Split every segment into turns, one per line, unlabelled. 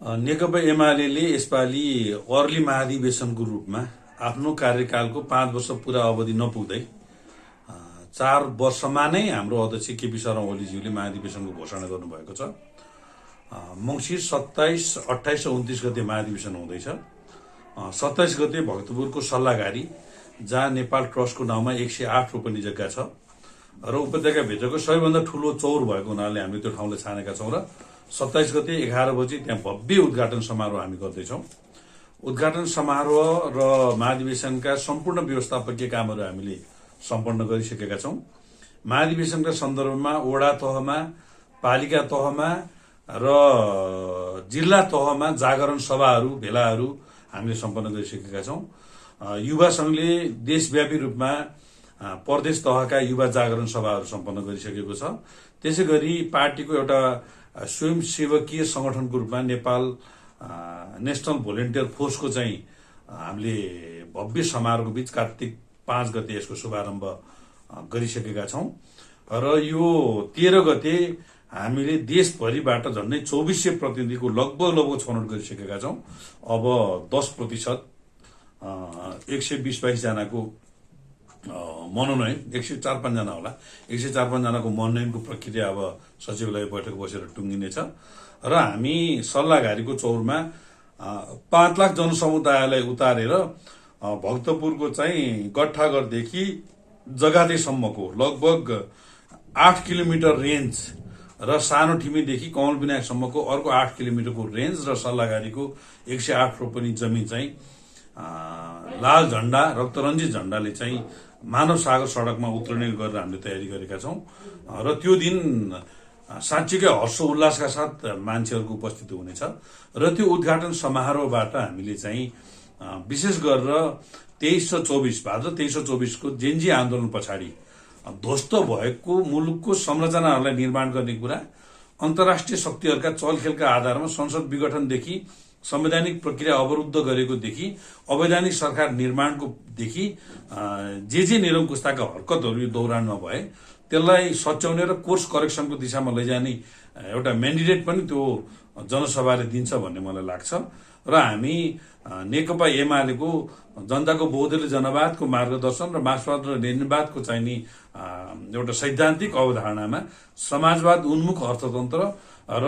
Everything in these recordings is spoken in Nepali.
नेकपा एमाले यसपालि अर्ली महाधिवेशनको रूपमा आफ्नो कार्यकालको 5 वर्ष पूरा अवधि नपुग्दै 4 वर्षमा नै हाम्रो अध्यक्ष केपी शर्मा ओलीज्यूले महाधिवेशनको घोषणा गर्नुभएको छ। मङ्सिर 27, 28 र 29 गते महाधिवेशन हुँदैछ। 27 गते भक्तपुरको सल्लाहगारी जहाँ नेपाल ट्रस्टको नाउँमा 108 रोपनी जग्गा छ र उपत्यकाभित्रको सबैभन्दा ठूलो चौर भएको हुनाले हामीले त्यो ठाउँलाई छानेका छौँ र 27 गते 11 बजे त्यहाँ भव्य उद्घाटन समारोह हामी गर्दैछौँ। उद्घाटन समारोह र महाधिवेशनका सम्पूर्ण व्यवस्थापकीय कामहरू हामीले सम्पन्न गरिसकेका छौँ। महाधिवेशनका सन्दर्भमा वडा तहमा, पालिका तहमा र जिल्ला तहमा जागरण सभाहरू, भेलाहरू हामीले सम्पन्न गरिसकेका छौँ। युवा संघले देशव्यापी रूपमा प्रदेश तहका युवा जागरण सभाहरू सम्पन्न गरिसकेको छ। त्यसै गरी पार्टीको एउटा स्वयंसेवकीय संगठनको रूपमा नेपाल नेशनल भोलिन्टियर फोर्सको चाहिँ हामीले भव्य समारोहको बीच कार्तिक 5 गते यसको शुभारम्भ गरिसकेका छौँ र यो 13 गते हामीले देशभरिबाट झन्डै 2400 प्रतिनिधिको लगभग छनौट गरिसकेका छौँ। अब 10% 120-22 जनाको मनोनयन, 104-5 जना होला, 104-5 जनाको मनोनयनको प्रक्रिया अब सचिवालय बैठक बसेर टुङ्गिनेछ र हामी सल्लाहगारीको चौरमा 5 लाख जनसमुदायलाई उतारेर भक्तपुरको चाहिँ गट्ठागरदेखि जगातेसम्मको लगभग 8 किलोमिटर रेन्ज र सानो ठिमीदेखि कमल विनायकसम्मको अर्को 8 किलोमिटरको रेन्ज र सल्लाहगारीको 108 रोपनी जमिन चाहिँ लाल झण्डा, रक्तरञ्जित झण्डाले चाहिँ मानव सागर सडकमा उत्तीर्ण गरेर हामीले तयारी गरेका छौँ र त्यो दिन साँच्चीकै हर्ष उल्लासका साथ मान्छेहरूको उपस्थिति हुनेछ र त्यो उद्घाटन समारोहबाट हामीले चाहिँ विशेष गरेर 23 र 24 भाद्र 23 र 24 को जेन्जी आन्दोलन पछाडि ध्वस्त भएको मुलुकको संरचनाहरूलाई निर्माण गर्ने कुरा, अन्तर्राष्ट्रिय शक्तिहरूका चलखेलका आधारमा संसद विघटनदेखि संवैधानिक प्रक्रिया अवरुद्ध गरेकोदेखि अवैधानिक सरकार निर्माणको देखि जे निरङ्कुशताका हरकतहरू यो दौरानमा भए त्यसलाई सच्याउने र कोर्स करेक्सनको दिशामा लैजाने एउटा म्यान्डेट पनि त्यो जनसभाले दिन्छ भन्ने मलाई लाग्छ र हामी नेकपा एमालेको जनताको बहुदलीय जनवादको मार्गदर्शन र मार्क्सवाद र लेनिनवादको चाहिने एउटा सैद्धान्तिक अवधारणामा समाजवाद उन्मुख अर्थतन्त्र र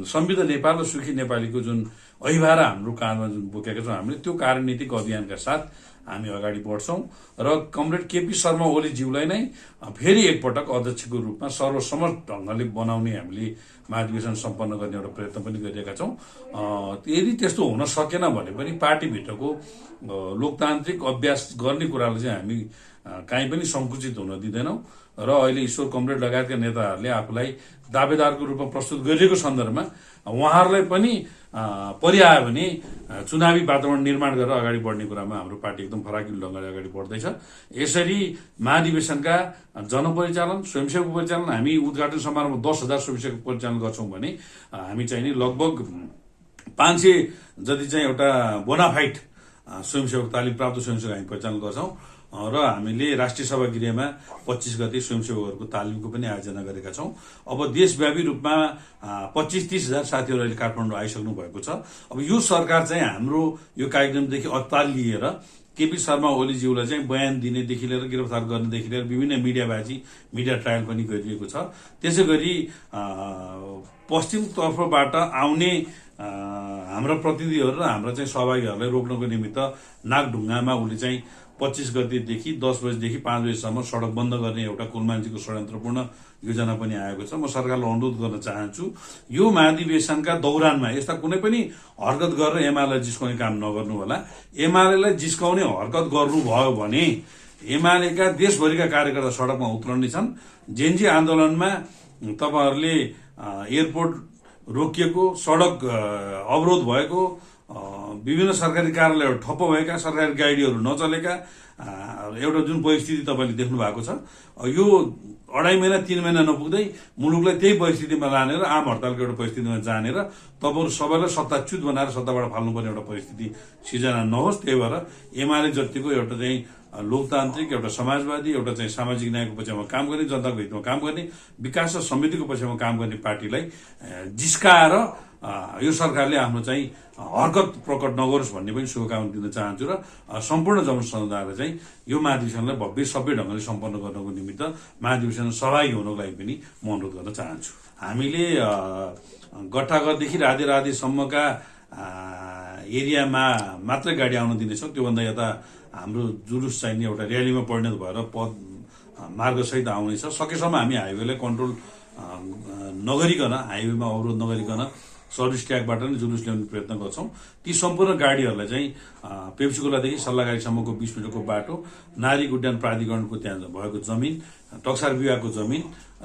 समृद्ध नेपाल र सुखी नेपालीको जुन अहिवारा हाम्रो काँधमा जुन बोकेका छौँ हामीले त्यो कार्यनीतिक अभियानका साथ हामी अगाडि बढ्छौँ र कमरेड केपी शर्मा ओलीज्यूलाई नै फेरि एकपटक अध्यक्षको रूपमा सर्वसम्मत ढङ्गले बनाउने हामीले महाधिवेशन सम्पन्न गर्ने एउटा प्रयत्न पनि गरिरहेका छौँ। यदि त्यस्तो हुन सकेन भने पनि पार्टीभित्रको लोकतान्त्रिक अभ्यास गर्ने कुरालाई चाहिँ हामी काहीँ पनि संकुचित हुन दिँदैनौँ र अहिले ईश्वर कमरेड लगायतका नेताहरूले आफूलाई दावेदारको रूपमा प्रस्तुत गरिएको सन्दर्भमा उहाँहरूलाई पनि परिआयो भने चुनावी वातावरण निर्माण गरेर अगाडि बढ्ने कुरामा हाम्रो पार्टी एकदम फराकिलो ढङ्गले अगाडि बढ्दैछ। यसरी महाधिवेशनका जनपरिचालन, स्वयंसेवक परिचालन, हामी उद्घाटन समारोहमा 10,000 स्वयंसेवक परिचालन गर्छौँ भने हामी चाहिँ नि लगभग 500 जति चाहिँ एउटा बोनाफाइट स्वयंसेवक, तालिम प्राप्त स्वयंसेवक हामी परिचालन गर्छौँ र हामीले राष्ट्रिय सभा गृहमा 25 गते स्वयंसेवकहरूको तालिमको पनि आयोजना गरेका छौँ। अब देशव्यापी रूपमा 25-30 हजार साथीहरू अहिले काठमाडौँ आइसक्नु भएको छ। अब यो सरकार चाहिँ हाम्रो यो कार्यक्रमदेखि अत्तालिएर केपी शर्मा ओलीज्यूलाई चाहिँ बयान दिनेदेखि लिएर गिरफ्तार गर्नेदेखि लिएर विभिन्न मिडियाबाजी, मिडिया ट्रायल पनि गरिएको छ। त्यसै गरी पश्चिम तर्फबाट आउने हाम्रा प्रतिनिधिहरू र हाम्रा चाहिँ सहभागीहरूलाई रोक्नको निमित्त नागढुङ्गामा उसले चाहिँ 25 गतेदेखि 10 बजेदेखि 5 बजेसम्म सडक बन्द गर्ने एउटा कुलमान्छीको षड्यन्त्रपूर्ण योजना पनि आएको छ। म सरकारलाई अनुरोध गर्न चाहन्छु यो महाधिवेशनका दौरानमा यस्ता कुनै पनि हरकत गरेर एमालेलाई जिस्काउने काम नगर्नु होला। एमालेलाई जिस्काउने हरकत गर्नुभयो भने एमालेका देशभरिका कार्यकर्ता सडकमा उत्रनेछन्। जेन्जी आन्दोलनमा तपाईहरूले एयरपोर्ट रोकिएको, सडक अवरोध भएको, विभिन्न सरकारी कार्यालयहरू ठप्प भएका, सरकारी गाडीहरू नचलेका एउटा जुन परिस्थिति तपाईँले देख्नु भएको छ, यो 2.5 महिना 3 महिना नपुग्दै मुलुकलाई त्यही परिस्थितिमा लाने र आम हडतालको एउटा परिस्थितिमा जाने र तपाईँहरू सबैलाई सत्ताच्युत बनाएर सत्ताबाट फाल्नुपर्ने एउटा परिस्थिति सिर्जना नहोस्। त्यही भएर एमाले जतिको एउटा चाहिँ लोकतान्त्रिक, एउटा समाजवादी, एउटा चाहिँ सामाजिक न्यायको पक्षमा काम गर्ने, जनताको हितमा काम गर्ने, विकास र समृद्धिको पक्षमा काम गर्ने पार्टीलाई जिस्काएर यो सरकारले आफ्नो चाहिँ हरकत प्रकट नगरोस् भन्ने पनि शुभकामना दिन चाहन्छु र सम्पूर्ण जनसमुदायलाई चाहिँ यो महाधिवेशनलाई भव्य सभ्य ढङ्गले सम्पन्न गर्नको निमित्त महाधिवेशन सहभागी हुनको लागि पनि म अनुरोध गर्न चाहन्छु। हामीले गट्टाघरदेखि राधे राधेसम्मका एरियामा मात्रै गाडी आउन दिनेछौँ। त्योभन्दा यता हाम्रो जुलुस चाहिने एउटा र्यालीमा परिणत भएर पद मार्गसहित आउनेछ। सकेसम्म हामी हाइवेलाई कन्ट्रोल नगरिकन, हाइवेमा अवरोध नगरिकन सर्भिस ट्र्याकबाट नै जुलुस ल्याउने प्रयत्न गर्छौँ। ती सम्पूर्ण गाडीहरूलाई चाहिँ पेप्सीकोलादेखि सल्लाहगारीसम्मको 20 मिनटको बाटो, नागरिक उड्डयन प्राधिकरणको त्यहाँ भएको जमिन, टक्सार विभागको जमिन,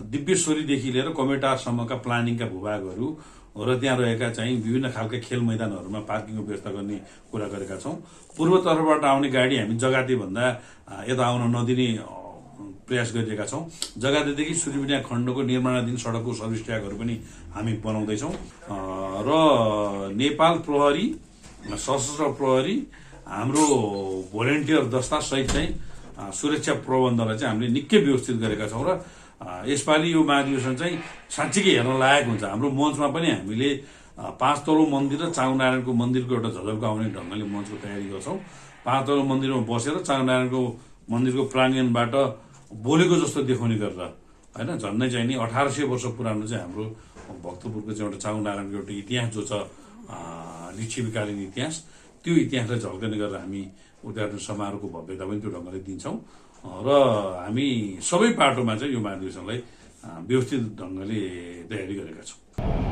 दिव्येश्वरीदेखि लिएर कमेटासम्मका प्लानिङका भूभागहरू र त्यहाँ रहेका चाहिँ विभिन्न खालका खेल मैदानहरूमा पार्किङको व्यवस्था गर्ने कुरा गरेका छौँ। पूर्वतर्फबाट आउने गाडी हामी जगाते भन्दा यता आउन नदिने प्रयास गरिरहेका छौँ। जगातेदेखि सूर्यविना खण्डको निर्माणाधीन सडकको सर्भिस ट्र्याकहरू पनि हामी बनाउँदैछौँ र नेपाल प्रहरी, सशस्त्र प्रहरी, हाम्रो भोलिन्टियर दस्ता सहित चाहिँ सुरक्षा प्रबन्धलाई चाहिँ हामीले निकै व्यवस्थित गरेका छौँ र यसपालि यो महाधिवेशन चाहिँ साँच्चीकै हेर्न लायक हुन्छ। हाम्रो मञ्चमा पनि हामीले 5 तौलो मन्दिर र चाङनारायणको मन्दिरको एउटा झलकको आउने ढङ्गले मञ्चको तयारी गर्छौँ। 5 तौलो मन्दिरमा बसेर चाङनारायणको मन्दिरको प्राङ्गणबाट बोलेको जस्तो देखाउने गरेर होइन, झन्डै चाहिँ नि 1800 वर्ष पुरानो चाहिँ हाम्रो भक्तपुरको चाहिँ एउटा चाङनारायणको एउटा इतिहास जो छ, लिच्छवीकालीन इतिहास, त्यो इतिहासलाई झल्कने गरेर हामी उद्घाटन समारोहको भव्यता पनि त्यो ढङ्गले दिन्छौँ र हामी सबै पाटोमा चाहिँ यो महाधिवेशनलाई व्यवस्थित ढङ्गले तयारी गरेका छौँ।